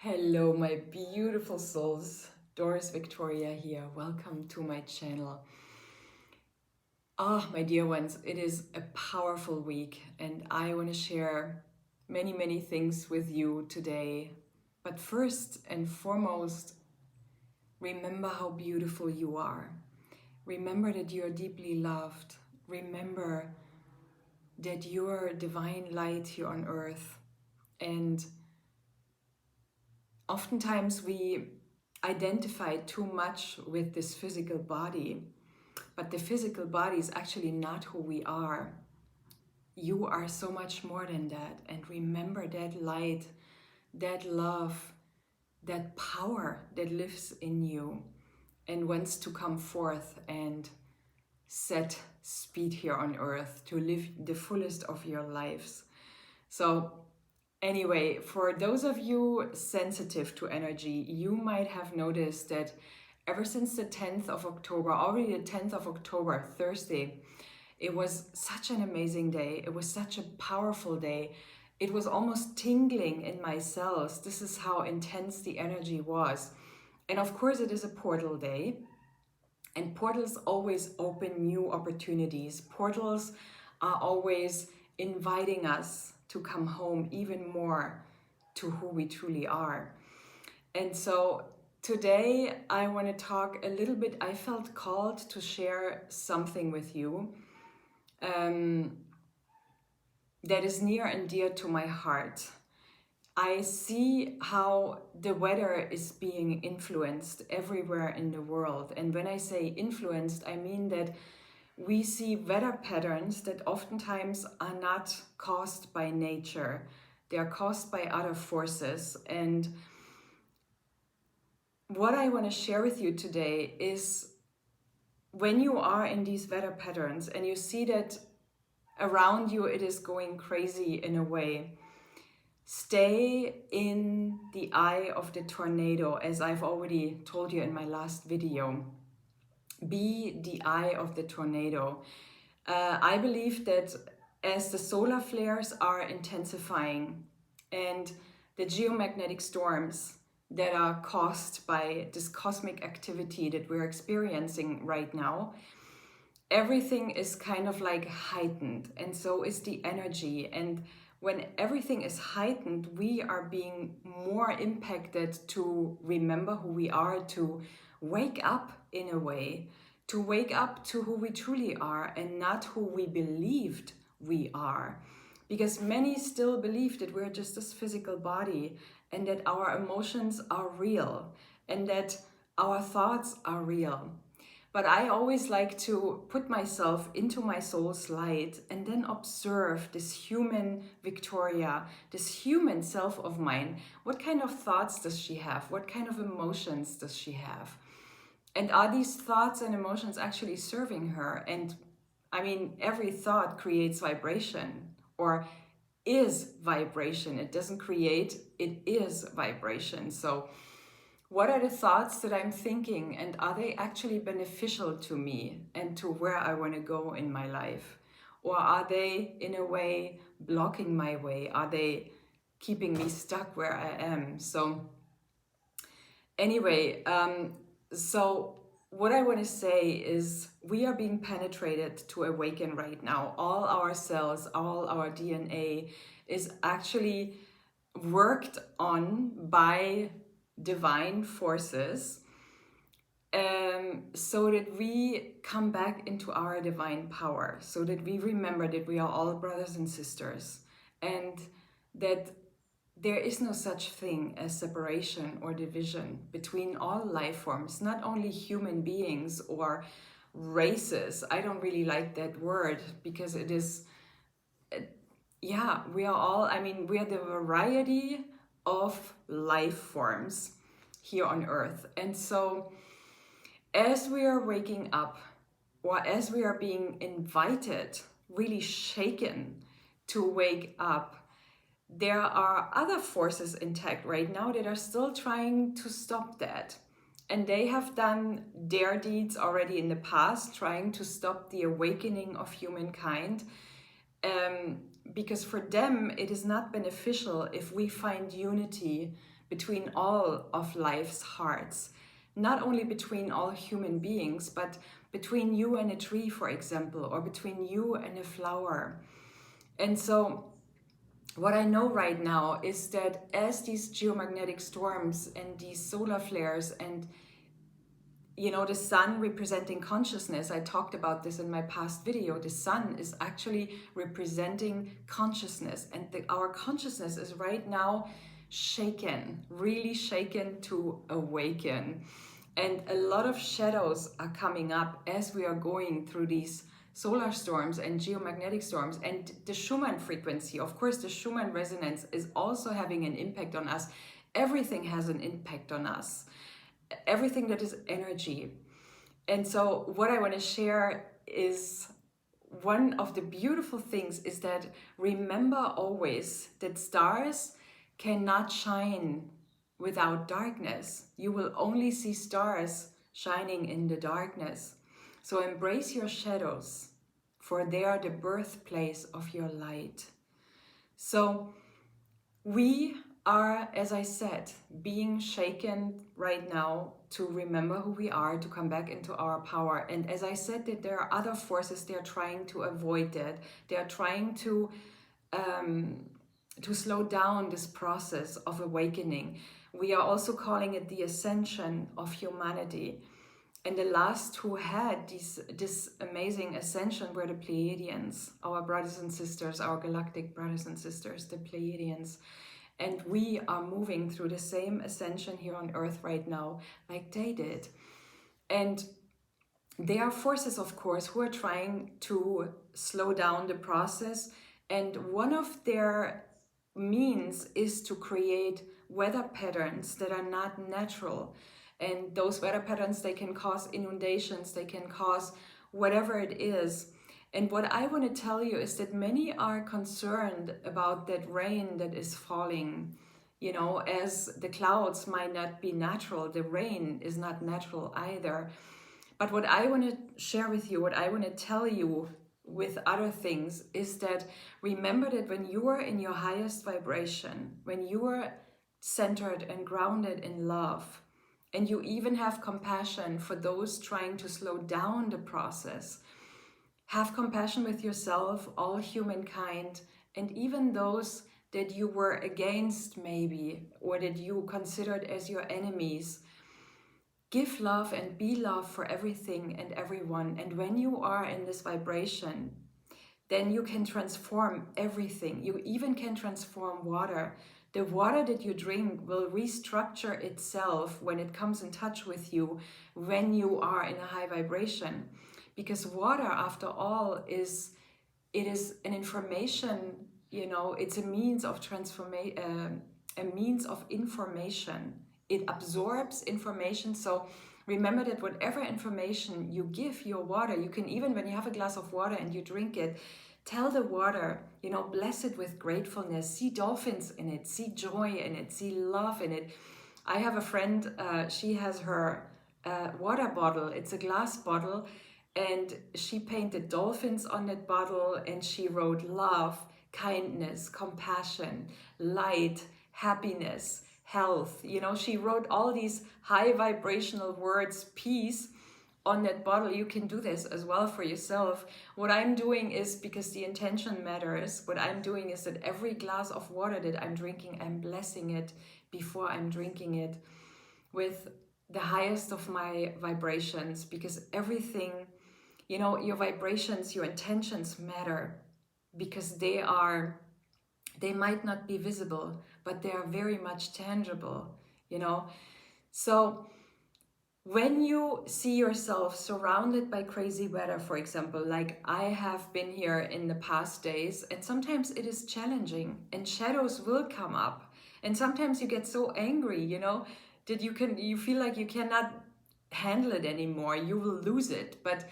Hello, my beautiful souls. Doris Victoria here. Welcome to my channel. My dear ones, it is a powerful week, and I want to share many things with you today. But first and foremost, remember how beautiful you are. Remember that you are deeply loved. Remember that you are divine light here on earth. And oftentimes we identify too much with this physical body, but the physical body is actually not who we are. You are so much more than that. And remember that light, that love, that power that lives in you and wants to come forth and set speed here on earth to live the fullest of your lives. So anyway, for those of you sensitive to energy, you might have noticed that ever since the 10th of October, already the 10th of October, Thursday, it was such an amazing day. It was such a powerful day. It was almost tingling in my cells. This is how intense the energy was. And of course, it is a portal day. And portals always open new opportunities. Portals are always inviting us to come home even more to who we truly are. And so today I want to talk a little bit. I felt called to share something with you that is near and dear to my heart. I see how the weather is being influenced everywhere in the world. And when I say influenced, I mean that we see weather patterns that oftentimes are not caused by nature. They are caused by other forces. And what I want to share with you today is when you are in these weather patterns and you see that around you it is going crazy in a way, stay in the eye of the tornado, as I've already told you in my last video. Be the eye of the tornado. I believe that as the solar flares are intensifying and the geomagnetic storms that are caused by this cosmic activity that we're experiencing right now, everything is kind of like heightened, and so is the energy. And when everything is heightened, we are being more impacted to remember who we are, to wake up in a way, to wake up to who we truly are and not who we believed we are. Because many still believe that we're just this physical body and that our emotions are real and that our thoughts are real. But I always like to put myself into my soul's light and then observe this human Victoria, this human self of mine. What kind of thoughts does she have? What kind of emotions does she have? And are these thoughts and emotions actually serving her? And I mean, every thought creates vibration, or is vibration. It doesn't create, it is vibration. So what are the thoughts that I'm thinking, and are they actually beneficial to me and to where I want to go in my life? Or are they in a way blocking my way? Are they keeping me stuck where I am? So anyway, so what I want to say is we are being penetrated to awaken right now. All our cells, all our DNA is actually worked on by divine forces, so that we come back into our divine power, so that we remember that we are all brothers and sisters, and that there is no such thing as separation or division between all life forms, not only human beings or races. I don't really like that word because it is, we are all, I mean, we are the variety of life forms here on earth. And so as we are waking up, or as we are being invited, really shaken to wake up, there are other forces intact right now that are still trying to stop that. And they have done their deeds already in the past, trying to stop the awakening of humankind. Because for them, it is not beneficial if we find unity between all of life's hearts. Not only between all human beings, but between you and a tree, for example, or between you and a flower. And so what I know right now is that as these geomagnetic storms and these solar flares and the sun representing consciousness, I talked about this in my past video, the sun is actually representing consciousness, and our consciousness is right now shaken, really shaken to awaken. And a lot of shadows are coming up as we are going through these solar storms and geomagnetic storms. And the Schumann frequency, of course, the Schumann resonance is also having an impact on us. Everything has an impact on us. Everything that is energy. And so what I want to share is one of the beautiful things is that remember always that stars cannot shine without darkness. You will only see stars shining in the darkness. So embrace your shadows, for they are the birthplace of your light. So we are, as I said, being shaken right now to remember who we are, to come back into our power. And as I said, that there are other forces, they are trying to avoid that. They are trying to slow down this process of awakening. We are also calling it the ascension of humanity. And the last who had this amazing ascension were the Pleiadians, our brothers and sisters, our galactic brothers and sisters, the Pleiadians. And we are moving through the same ascension here on Earth right now, like they did. And there are forces, of course, who are trying to slow down the process. And one of their means is to create weather patterns that are not natural. And those weather patterns, they can cause inundations, they can cause whatever it is. And what I want to tell you is that many are concerned about that rain that is falling, as the clouds might not be natural, the rain is not natural either. But what I want to share with you, what I want to tell you with other things is that remember that when you are in your highest vibration, when you are centered and grounded in love, and you even have compassion for those trying to slow down the process, have compassion with yourself, all humankind, and even those that you were against maybe, or that you considered as your enemies. Give love and be love for everything and everyone. And when you are in this vibration, then you can transform everything. You even can transform water. The water that you drink will restructure itself when it comes in touch with you when you are in a high vibration. Because water, after all, is an information, it's a means of transformation, a means of information. It absorbs information. So remember that whatever information you give your water, you can even, when you have a glass of water and you drink it, tell the water, bless it with gratefulness, see dolphins in it, see joy in it, see love in it. I have a friend, she has her water bottle, it's a glass bottle, and she painted dolphins on that bottle, and she wrote love, kindness, compassion, light, happiness, health. She wrote all these high vibrational words, peace, on that bottle. You can do this as well for yourself. What I'm doing is, because the intention matters, what I'm doing is that every glass of water that I'm drinking, I'm blessing it before I'm drinking it with the highest of my vibrations, because everything, your vibrations, your intentions matter, because they might not be visible, but they are very much tangible, So when you see yourself surrounded by crazy weather, for example, like I have been here in the past days, and sometimes it is challenging and shadows will come up. And sometimes you get so angry, that you feel like you cannot handle it anymore. You will lose it. But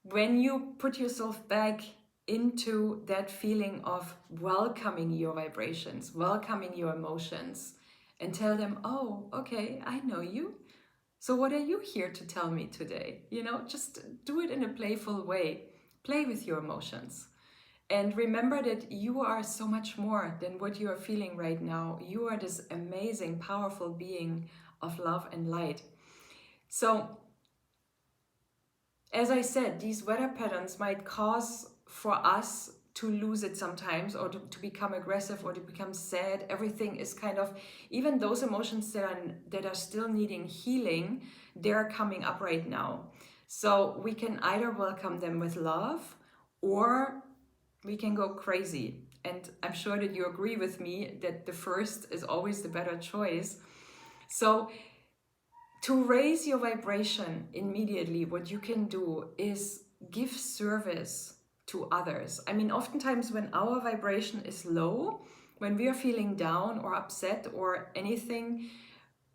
when you put yourself back into that feeling of welcoming your vibrations, welcoming your emotions, and tell them, oh, okay, I know you. So what are you here to tell me today? Just do it in a playful way. Play with your emotions. And remember that you are so much more than what you are feeling right now. You are this amazing, powerful being of love and light. So, as I said, these weather patterns might cause for us to lose it sometimes, or to become aggressive, or to become sad. Everything is kind of, even those emotions that are still needing healing, they're coming up right now. So we can either welcome them with love, or we can go crazy. And I'm sure that you agree with me that the first is always the better choice. So to raise your vibration immediately, what you can do is give service to others. I mean, oftentimes when our vibration is low, when we are feeling down or upset or anything,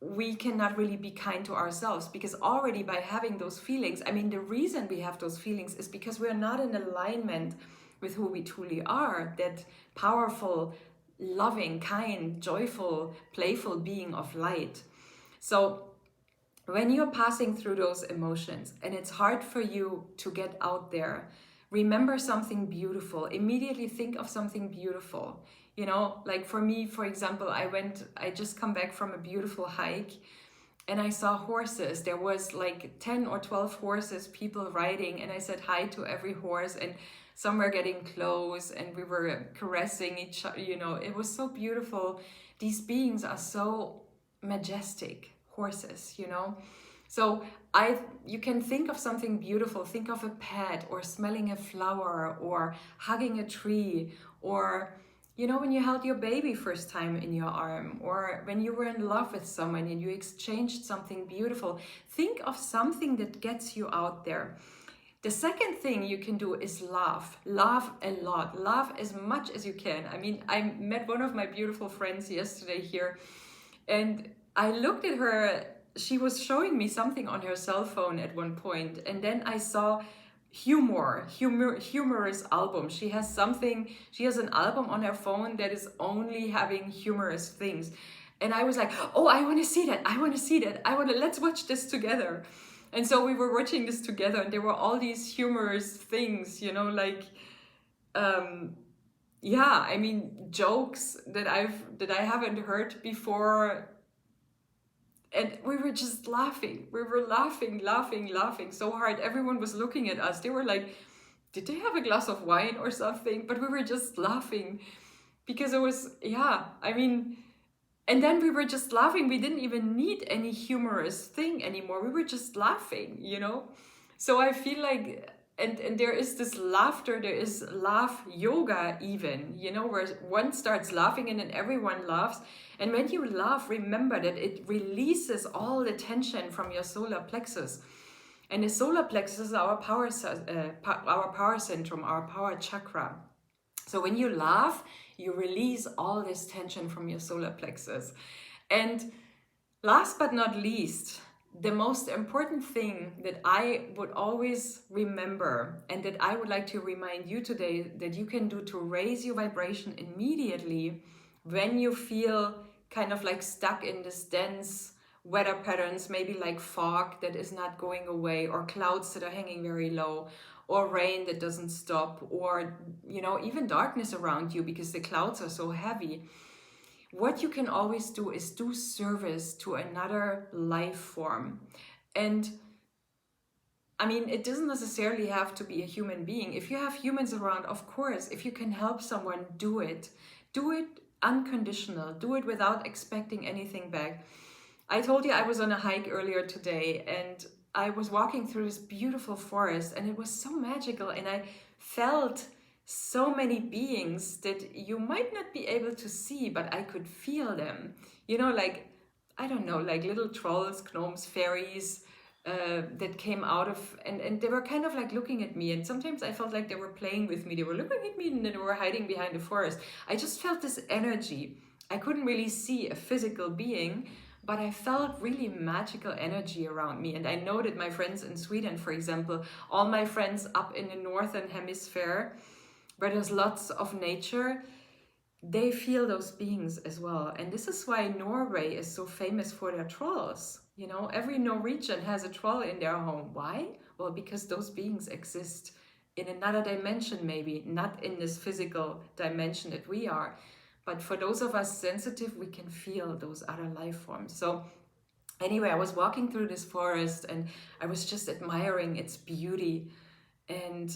we cannot really be kind to ourselves, because already by having those feelings, I mean, the reason we have those feelings is because we're not in alignment with who we truly are, that powerful, loving, kind, joyful, playful being of light. So when you're passing through those emotions and it's hard for you to get out there, remember something beautiful. Immediately think of something beautiful. You know, like for me, for example, I just come back from a beautiful hike and I saw horses. There was like 10 or 12 horses, people riding, and I said hi to every horse, and some were getting close and we were caressing each other. You know, it was so beautiful. These beings are so majestic, horses, you know. So you can think of something beautiful. Think of a pet, or smelling a flower, or hugging a tree, or, you know, when you held your baby first time in your arm, or when you were in love with someone and you exchanged something beautiful. Think of something that gets you out there. The second thing you can do is laugh. Laugh a lot. Laugh as much as you can. I mean, I met one of my beautiful friends yesterday here, and I looked at her. She was showing me something on her cell phone at one point, and then I saw humorous album. She has an album on her phone that is only having humorous things. And I was like, oh, I want to see that. Let's watch this together. And so we were watching this together, and there were all these humorous things, you know, like, yeah, I mean, jokes that I haven't heard before. And we were just laughing. We were laughing so hard. Everyone was looking at us. They were like, did they have a glass of wine or something? But we were just laughing because it was, yeah, I mean, and then we were just laughing. We didn't even need any humorous thing anymore. We were just laughing, you know? So I feel like, and there is this laughter, there is laugh yoga even, you know, where one starts laughing and then everyone laughs. And when you laugh, remember that it releases all the tension from your solar plexus. And the solar plexus is our power centrum, our power chakra. So when you laugh, you release all this tension from your solar plexus. And last but not least, the most important thing that I would always remember, and that I would like to remind you today, that you can do to raise your vibration immediately when you feel kind of like stuck in this dense weather patterns, maybe like fog that is not going away, or clouds that are hanging very low, or rain that doesn't stop, or, you know, even darkness around you because the clouds are so heavy. What you can always do is do service to another life form. And I mean, it doesn't necessarily have to be a human being. If you have humans around, of course, if you can help someone, do it. Do it unconditional. Do it without expecting anything back. I told you I was on a hike earlier today, and I was walking through this beautiful forest, and it was so magical, and I felt so many beings that you might not be able to see, but I could feel them. You know, like, I don't know, like little trolls, gnomes, fairies, that came out of, and they were kind of like looking at me, and sometimes I felt like they were playing with me. They were looking at me and then they were hiding behind the forest. I just felt this energy. I couldn't really see a physical being, but I felt really magical energy around me. And I know that my friends in Sweden, for example, all my friends up in the northern hemisphere, where there's lots of nature, they feel those beings as well. And this is why Norway is so famous for their trolls. You know, every Norwegian has a troll in their home. Why? Well, because those beings exist in another dimension, maybe not in this physical dimension that we are, but for those of us sensitive, we can feel those other life forms. So anyway, I was walking through this forest and I was just admiring its beauty. And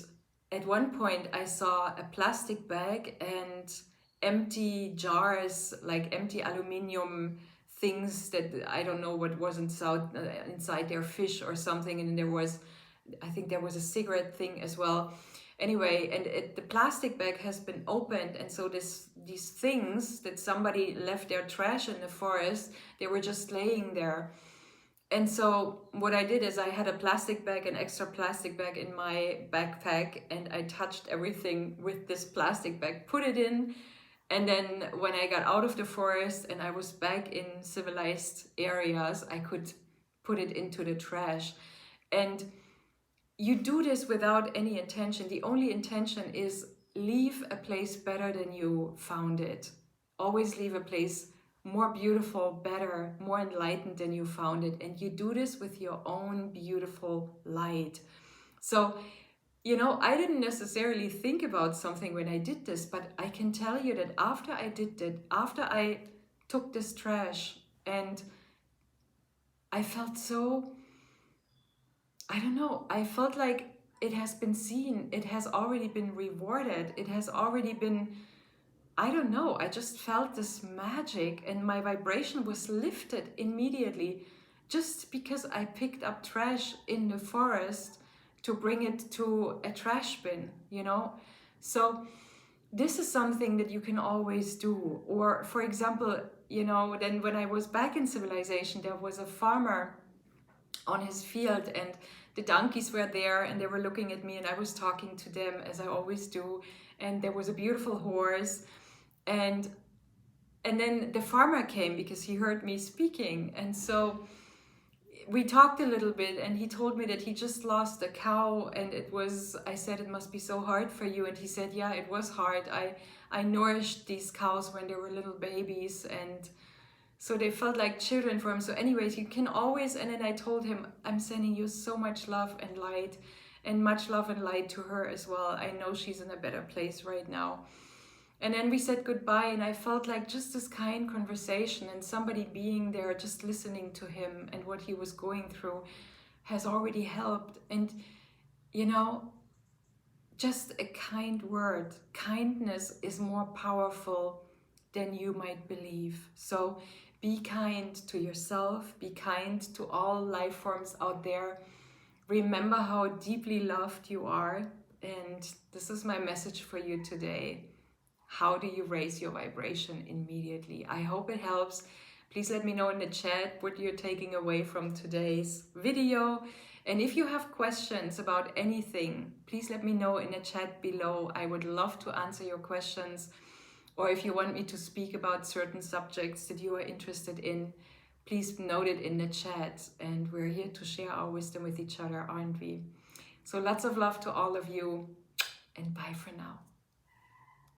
at one point I saw a plastic bag and empty jars, like empty aluminum things that I don't know what was inside their fish or something. And I think there was a cigarette thing as well. Anyway, and the plastic bag has been opened, and so these things that somebody left their trash in the forest, they were just laying there. And so what I did is I had an extra plastic bag in my backpack, and I touched everything with this plastic bag, put it in, and then when I got out of the forest and I was back in civilized areas, I could put it into the trash. And you do this without any intention. The only intention is leave a place better than you found it. Always leave a place more beautiful, better, more enlightened than you found it. And you do this with your own beautiful light. So, I didn't necessarily think about something when I did this, but I can tell you that after I did that, after I took this trash, and I felt so, I don't know, I felt like it has been seen, it has already been rewarded, it has already been, I don't know, I just felt this magic and my vibration was lifted immediately just because I picked up trash in the forest to bring it to a trash bin, So this is something that you can always do. Or for example, then when I was back in civilization, there was a farmer on his field and the donkeys were there and they were looking at me and I was talking to them as I always do, and there was a beautiful horse, and then the farmer came because he heard me speaking, and so we talked a little bit and he told me that he just lost a cow, and I said, it must be so hard for you, and he said, yeah, it was hard. I nourished these cows when they were little babies, and so they felt like children for him. So anyways, you can always, and then I told him, I'm sending you so much love and light, and much love and light to her as well. I know she's in a better place right now. And then we said goodbye, and I felt like just this kind conversation and somebody being there, just listening to him and what he was going through has already helped. And, just a kind word. Kindness is more powerful than you might believe. So be kind to yourself, be kind to all life forms out there. Remember how deeply loved you are. And this is my message for you today. How do you raise your vibration immediately? I hope it helps. Please let me know in the chat what you're taking away from today's video. And if you have questions about anything, please let me know in the chat below. I would love to answer your questions. Or if you want me to speak about certain subjects that you are interested in, please note it in the chat. And we're here to share our wisdom with each other, aren't we? So lots of love to all of you, and bye for now.